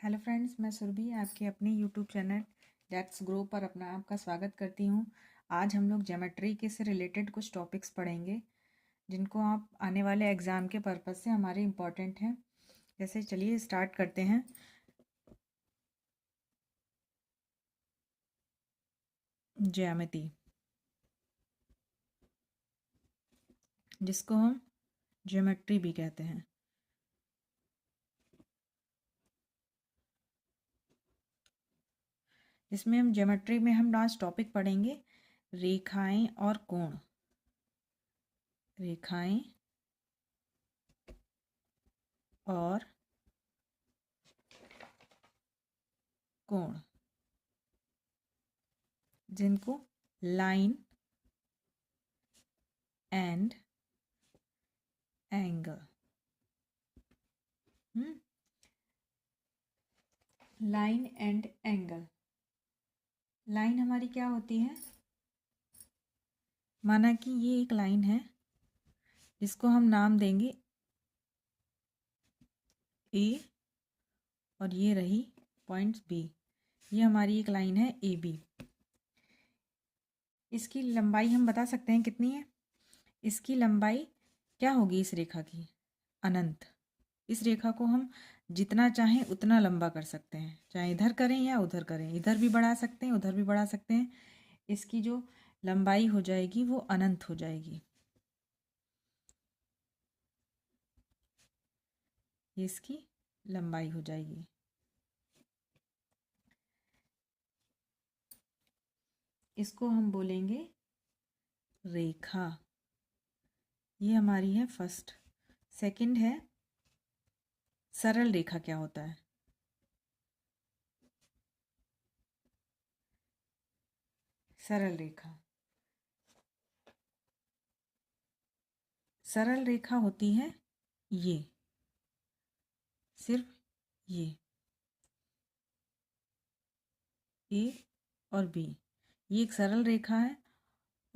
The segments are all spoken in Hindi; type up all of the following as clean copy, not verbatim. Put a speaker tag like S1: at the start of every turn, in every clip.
S1: हेलो फ्रेंड्स, मैं सुरभि आपके अपने यूट्यूब चैनल लेट्स ग्रो पर अपना आपका स्वागत करती हूँ। आज हम लोग ज्योमेट्री के से रिलेटेड कुछ टॉपिक्स पढ़ेंगे जिनको आप आने वाले एग्ज़ाम के पर्पज़ से हमारे इम्पोर्टेंट हैं। जैसे चलिए स्टार्ट करते हैं। ज्यामिति, जिसको हम ज्योमेट्री भी कहते हैं। इसमें हम ज्योमेट्री में हम लास्ट टॉपिक पढ़ेंगे रेखाएं और कोण। रेखाएं और कोण, जिनको line and angle, line and angle. Line हमारी क्या होती है? माना कि ये एक लाइन है जिसको हम नाम देंगे ए और ये रही पॉइंट्स बी। ये हमारी एक लाइन है ए बी। इसकी लंबाई हम बता सकते हैं कितनी है। इसकी लंबाई क्या होगी इस रेखा की? अनंत। इस रेखा को हम जितना चाहें उतना लंबा कर सकते हैं, चाहे इधर करें या उधर करें। इधर भी बढ़ा सकते हैं, उधर भी बढ़ा सकते हैं। इसकी जो लंबाई हो जाएगी वो अनंत हो जाएगी। इसकी लंबाई हो जाएगी। इसको हम बोलेंगे रेखा। ये हमारी है फर्स्ट। सेकंड है सरल रेखा। क्या होता है? सरल रेखा, सरल रेखा होती है ये, सिर्फ ये ए और बी। ये एक सरल रेखा है।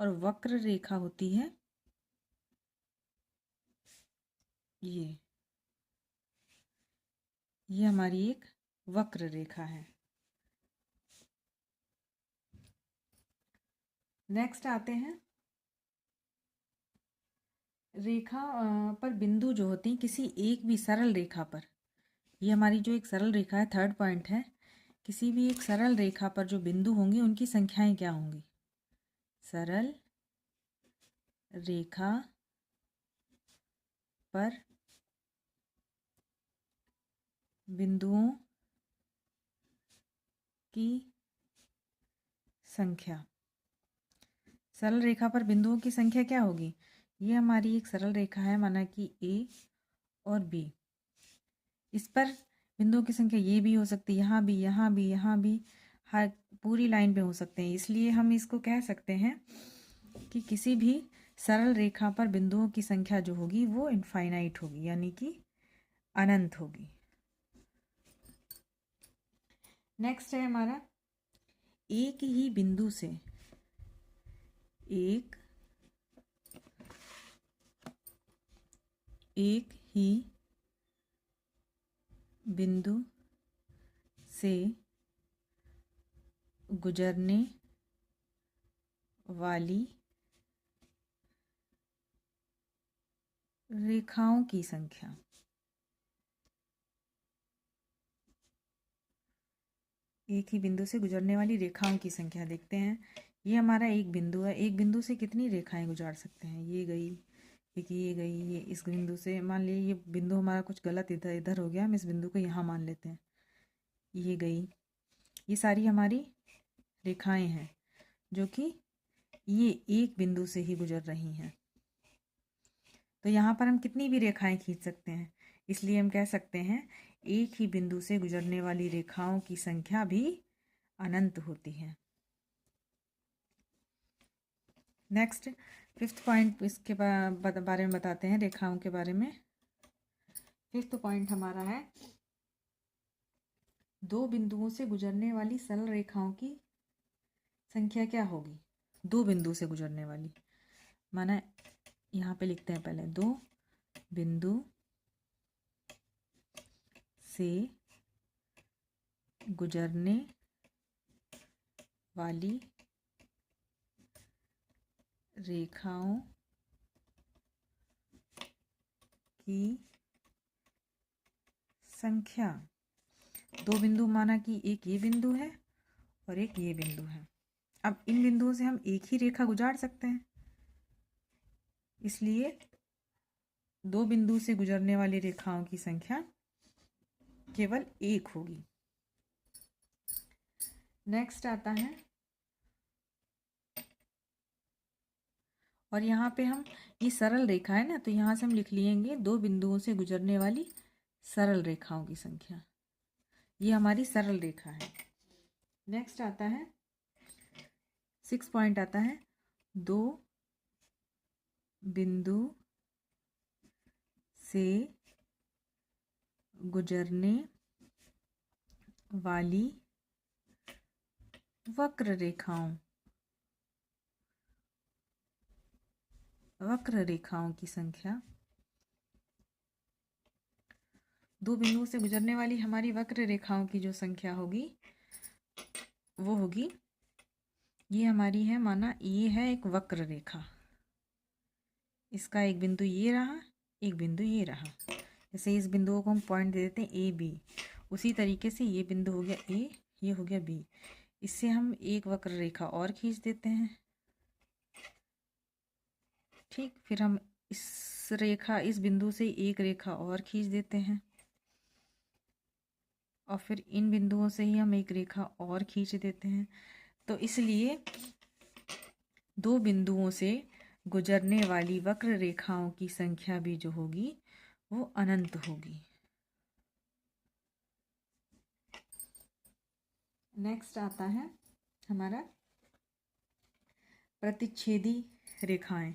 S1: और वक्र रेखा होती है ये हमारी एक वक्र रेखा है। नेक्स्ट आते हैं रेखा पर बिंदु जो होती हैं किसी एक भी सरल रेखा पर। ये हमारी जो एक सरल रेखा है, थर्ड पॉइंट है। किसी भी एक सरल रेखा पर जो बिंदु होंगे उनकी संख्याएं क्या होंगी? सरल रेखा पर बिंदुओं की संख्या। सरल रेखा पर बिंदुओं की संख्या क्या होगी? ये हमारी एक सरल रेखा है, माना कि ए और बी। इस पर बिंदुओं की संख्या ये भी हो सकती है, यहाँ भी, यहाँ भी, यहाँ भी, हर पूरी लाइन पे हो सकते हैं। इसलिए हम इसको कह सकते हैं कि किसी भी सरल रेखा पर बिंदुओं की संख्या जो होगी वो इनफाइनाइट होगी, यानी कि अनंत होगी। नेक्स्ट है हमारा एक ही बिंदु से एक ही बिंदु से गुजरने वाली रेखाओं की संख्या। एक ही बिंदु से गुजरने वाली रेखाओं की संख्या देखते हैं। ये हमारा एक बिंदु है। एक बिंदु से कितनी रेखाएं गुजार सकते हैं? ये गई, एक ये गई, ये इस बिंदु से, मान लीजिए ये बिंदु हमारा कुछ गलत इधर इधर हो गया, हम इस बिंदु को यहाँ मान लेते हैं। ये गई। ये सारी हमारी रेखाएं हैं जो कि ये एक बिंदु से ही गुजर रही हैं। तो यहाँ पर हम कितनी भी रेखाएं खींच सकते हैं। इसलिए हम कह सकते हैं एक ही बिंदु से गुजरने वाली रेखाओं की संख्या भी अनंत होती है। नेक्स्ट फिफ्थ पॉइंट, इसके बारे में बताते हैं, रेखाओं के बारे में। फिफ्थ पॉइंट हमारा है दो बिंदुओं से गुजरने वाली सरल रेखाओं की संख्या क्या होगी? दो बिंदु से गुजरने वाली, माना यहाँ पे लिखते हैं पहले, दो बिंदु से गुजरने वाली रेखाओं की संख्या। दो बिंदु माना कि एक ये बिंदु है और एक ये बिंदु है। अब इन बिंदुओं से हम एक ही रेखा गुजार सकते हैं, इसलिए दो बिंदु से गुजरने वाली रेखाओं की संख्या केवल एक होगी। नेक्स्ट आता है, और यहाँ पे हम ये सरल रेखा है ना, तो यहाँ से हम लिख लेंगे दो बिंदुओं से गुजरने वाली सरल रेखाओं की संख्या। ये हमारी सरल रेखा है। नेक्स्ट आता है 6 पॉइंट आता है, दो बिंदु से गुजरने वाली वक्र रेखाओं की संख्या। दो बिंदुओं से गुजरने वाली हमारी वक्र रेखाओं की जो संख्या होगी वो होगी, ये हमारी है, माना ये है एक वक्र रेखा, इसका एक बिंदु ये रहा, एक बिंदु ये रहा। जैसे इस बिंदुओं को हम पॉइंट दे देते हैं ए बी, उसी तरीके से ये बिंदु हो गया ए, ये हो गया बी। इससे हम एक वक्र रेखा और खींच देते हैं। ठीक, फिर हम इस बिंदु से एक रेखा और खींच देते हैं, और फिर इन बिंदुओं से ही हम एक रेखा और खींच देते हैं। तो इसलिए दो बिंदुओं से गुजरने वाली वक्र रेखाओं की संख्या भी जो होगी वो अनंत होगी। नेक्स्ट आता है हमारा प्रतिच्छेदी रेखाएं।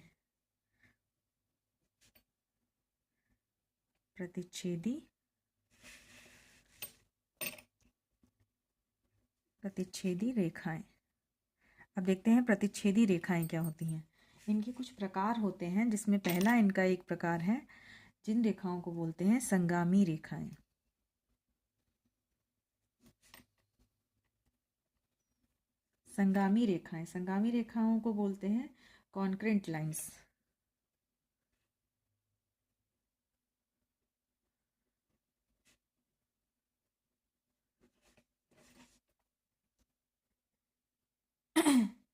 S1: प्रतिच्छेदी रेखाएं। अब देखते हैं प्रतिच्छेदी रेखाएं क्या होती हैं। इनके कुछ प्रकार होते हैं, जिसमें पहला इनका एक प्रकार है जिन रेखाओं को बोलते हैं संगामी रेखाएं। संगामी रेखाओं को बोलते हैं कॉन्क्रेंट लाइंस।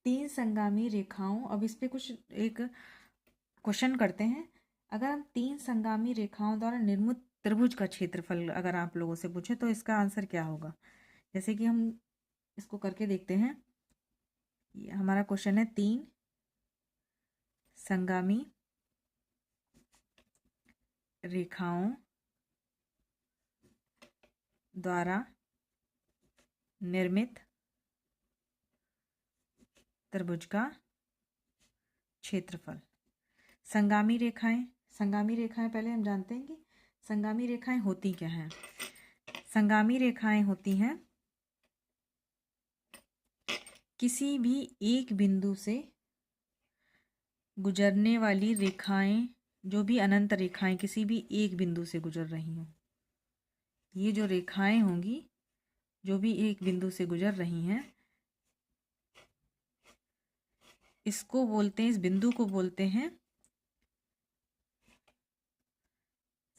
S1: तीन संगामी रेखाओं, अब इस पे कुछ एक क्वेश्चन करते हैं। अगर हम तीन संगामी रेखाओं द्वारा निर्मित त्रिभुज का क्षेत्रफल अगर आप लोगों से पूछे तो इसका आंसर क्या होगा। जैसे कि हम इसको करके देखते हैं। हमारा क्वेश्चन है, तीन संगामी रेखाओं द्वारा निर्मित त्रिभुज का क्षेत्रफल। संगामी रेखाएं पहले हम जानते हैं कि संगामी रेखाएं होती क्या हैं। संगामी रेखाएं होती हैं किसी भी एक बिंदु से गुजरने वाली रेखाएं, जो भी अनंत रेखाएं किसी भी एक बिंदु से गुजर रही हों। ये जो रेखाएं होंगी जो भी एक बिंदु से गुजर रही हैं, इसको बोलते हैं, इस बिंदु को बोलते हैं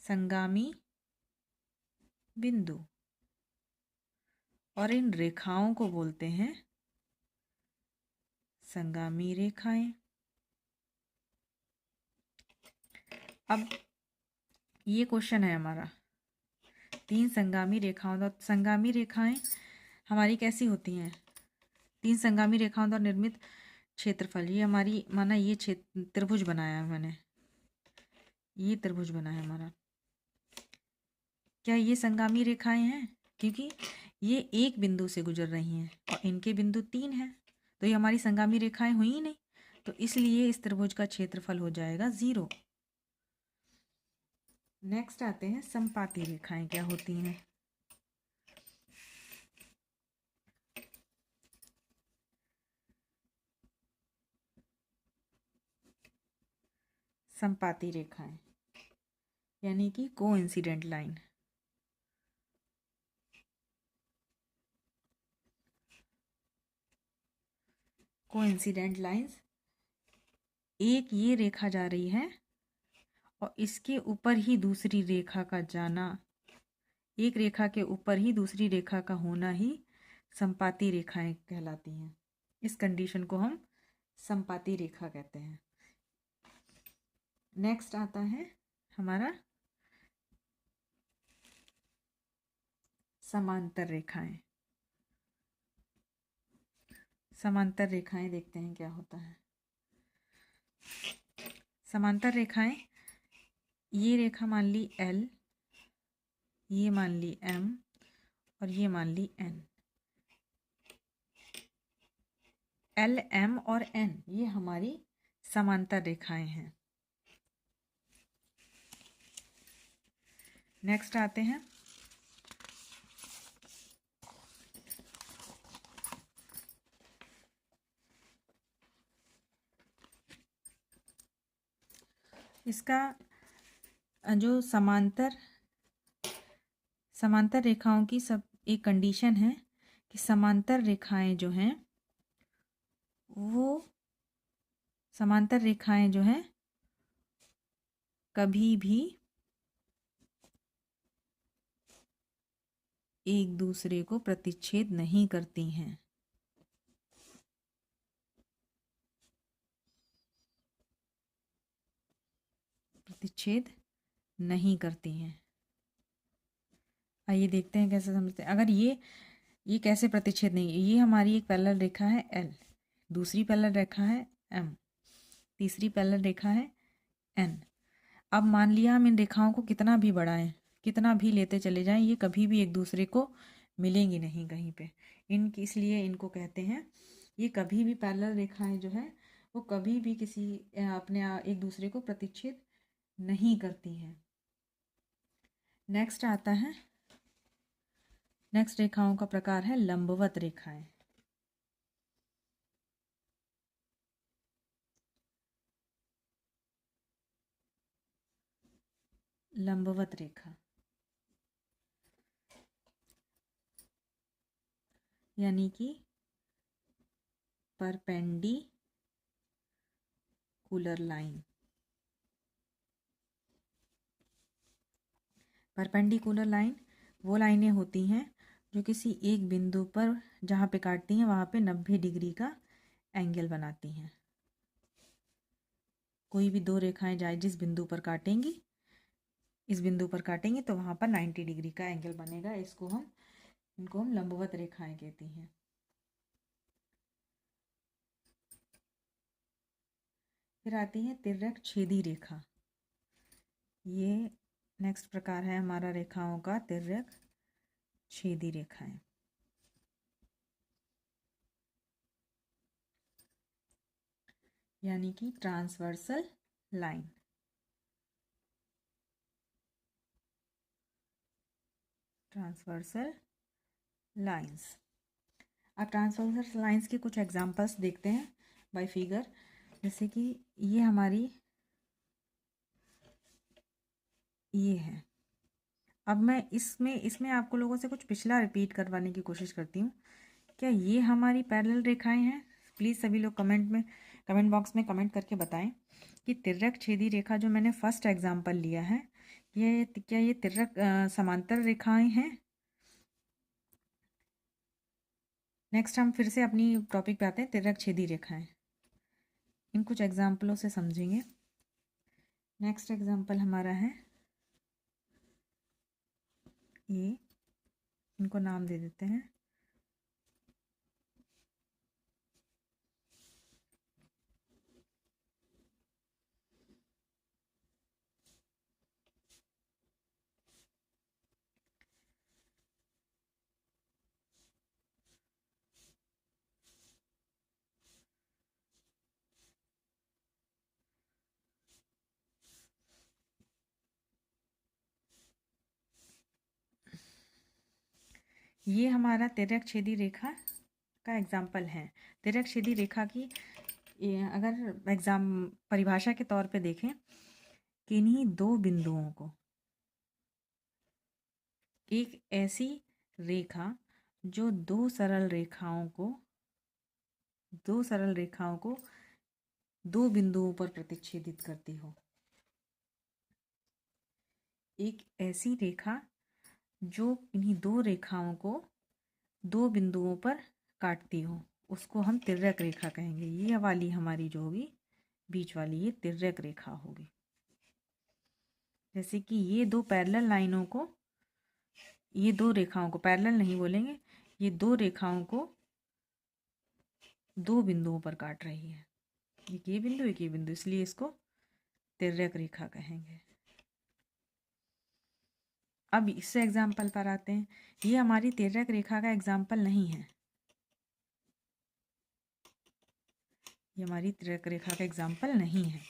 S1: संगामी बिंदु, और इन रेखाओं को बोलते हैं संगामी रेखाएं। अब ये क्वेश्चन है हमारा, तीन संगामी संगामी रेखाएं हमारी कैसी होती हैं। तीन संगामी रेखाओं द्वारा निर्मित क्षेत्रफल, ये हमारी, माना ये त्रिभुज बनाया है मैंने, ये त्रिभुज बना है हमारा। क्या ये संगामी रेखाएं हैं? क्योंकि ये एक बिंदु से गुजर रही हैं और इनके बिंदु तीन हैं, तो ये हमारी संगामी रेखाएं हुई ही नहीं, तो इसलिए इस त्रिभुज का क्षेत्रफल हो जाएगा 0। नेक्स्ट आते हैं समपाती रेखाएं क्या होती हैं। समपाती रेखाएं यानी कि कोइंसिडेंट लाइन। कोइंसिडेंट लाइंस, एक ये रेखा जा रही है और इसके ऊपर ही दूसरी रेखा का जाना, एक रेखा के ऊपर ही दूसरी रेखा का होना ही संपाती रेखाएं कहलाती हैं। इस कंडीशन को हम संपाती रेखा कहते हैं। नेक्स्ट आता है हमारा समांतर रेखाएं। समांतर रेखाएं देखते हैं क्या होता है। समांतर रेखाएं, ये रेखा मान ली L, ये मान ली M और ये मान ली N। L, M और N ये हमारी समांतर रेखाएं हैं। नेक्स्ट आते हैं इसका जो समांतर रेखाओं की सब एक कंडीशन है कि समांतर रेखाएं जो हैं वो समांतर रेखाएं जो हैं कभी भी एक दूसरे को प्रतिच्छेद नहीं करती हैं। प्रतिच्छेद नहीं करती हैं। आइए देखते हैं कैसे समझते हैं। अगर ये कैसे प्रतिच्छेद नहीं, ये हमारी एक पैरेलल रेखा है L, दूसरी पैरेलल रेखा है M, तीसरी पैरेलल रेखा है N। अब मान लिया हम इन रेखाओं को कितना भी बढ़ाएं, कितना भी लेते चले जाएं, ये कभी भी एक दूसरे को मिलेंगी नहीं कहीं पे। इसलिए इनको कहते हैं, ये कभी भी पैरेलल रेखाएं जो है वो कभी भी किसी अपने एक दूसरे को प्रतिच्छेद नहीं करती हैं। नेक्स्ट आता है, नेक्स्ट रेखाओं का प्रकार है लंबवत रेखाएं। लंबवत रेखा यानी कि परपेंडिकुलर लाइन। परपेंडिकुलर लाइन वो लाइनें होती हैं जो किसी एक बिंदु पर जहाँ पे काटती हैं वहाँ पे 90 डिग्री का एंगल बनाती हैं। कोई भी दो रेखाएं जाए जिस बिंदु पर काटेंगी, इस बिंदु पर काटेंगे तो वहाँ पर 90 डिग्री का एंगल बनेगा। इनको हम लंबवत रेखाएं कहती हैं। फिर आती है तिर्यक छेदी रेखा। ये नेक्स्ट प्रकार है हमारा रेखाओं का तिर्यक छेदी रेखाएं। यानी कि ट्रांसवर्सल लाइन। Transversal lines. अब ट्रांसवर्सल लाइंस के कुछ एग्जांपल्स देखते हैं बाय फिगर। जैसे कि ये हमारी ये है। अब मैं इसमें आपको लोगों से कुछ पिछला रिपीट करवाने की कोशिश करती हूँ। क्या ये हमारी पैरेलल रेखाएं हैं? प्लीज़ सभी लोग कमेंट बॉक्स में कमेंट करके बताएं कि तिर्यक छेदी रेखा जो मैंने फर्स्ट एग्जांपल लिया है, क्या ये तिर्यक समांतर रेखाएं हैं? नेक्स्ट हम फिर से अपनी टॉपिक पे आते हैं, तिर्यक छेदी रेखाएं। इन कुछ एग्जाम्पलों से समझेंगे। नेक्स्ट एग्जाम्पल हमारा है ये, इनको नाम दे देते हैं ये हमारा तिर्यक छेदी रेखा का एग्जाम्पल है। तिर्यक छेदी रेखा की अगर परिभाषा के तौर पे देखें कि इन्हीं दो बिंदुओं को, एक ऐसी रेखा जो दो सरल रेखाओं को दो सरल रेखाओं को दो बिंदुओं पर प्रतिच्छेदित करती हो। एक ऐसी रेखा जो इन्हीं दो रेखाओं को दो बिंदुओं पर काटती हो, उसको हम तिर्यक रेखा कहेंगे। ये वाली हमारी जो होगी बीच वाली, ये तिर्यक रेखा होगी। जैसे कि ये दो पैरेलल लाइनों को, ये दो रेखाओं को पैरेलल नहीं बोलेंगे, ये दो रेखाओं को दो बिंदुओं पर काट रही है। एक ये बिंदु, एक ये बिंदु, इसलिए इसको तिर्यक रेखा कहेंगे। अब इससे एग्जाम्पल पर आते हैं। ये हमारी तिर्यक रेखा का एग्जाम्पल नहीं है, ये हमारी तिर्यक रेखा का एग्जाम्पल नहीं है।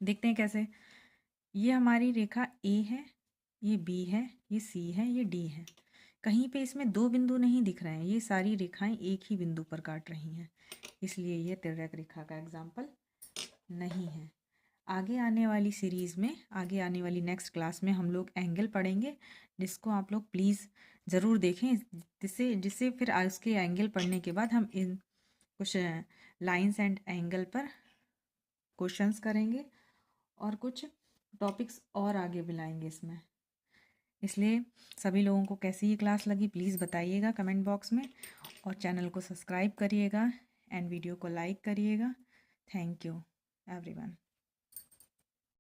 S1: देखते हैं कैसे। ये हमारी रेखा ए है, ये बी है, ये सी है, ये डी है। कहीं पे इसमें दो बिंदु नहीं दिख रहे हैं, ये सारी रेखाएं एक ही बिंदु पर काट रही हैं, इसलिए ये तिर्यक रेखा का एग्जाम्पल नहीं है। आगे आने वाली सीरीज़ में, आगे आने वाली नेक्स्ट क्लास में हम लोग एंगल पढ़ेंगे, जिसको आप लोग प्लीज़ ज़रूर देखें, जिससे फिर उसके एंगल पढ़ने के बाद हम इन कुछ लाइंस एंड एंगल पर क्वेश्चंस करेंगे और कुछ टॉपिक्स और आगे मिलाएंगे इसमें। इसलिए सभी लोगों को कैसी ये क्लास लगी प्लीज़ बताइएगा कमेंट बॉक्स में, और चैनल को सब्सक्राइब करिएगा एंड वीडियो को लाइक करिएगा। Thank you everyone.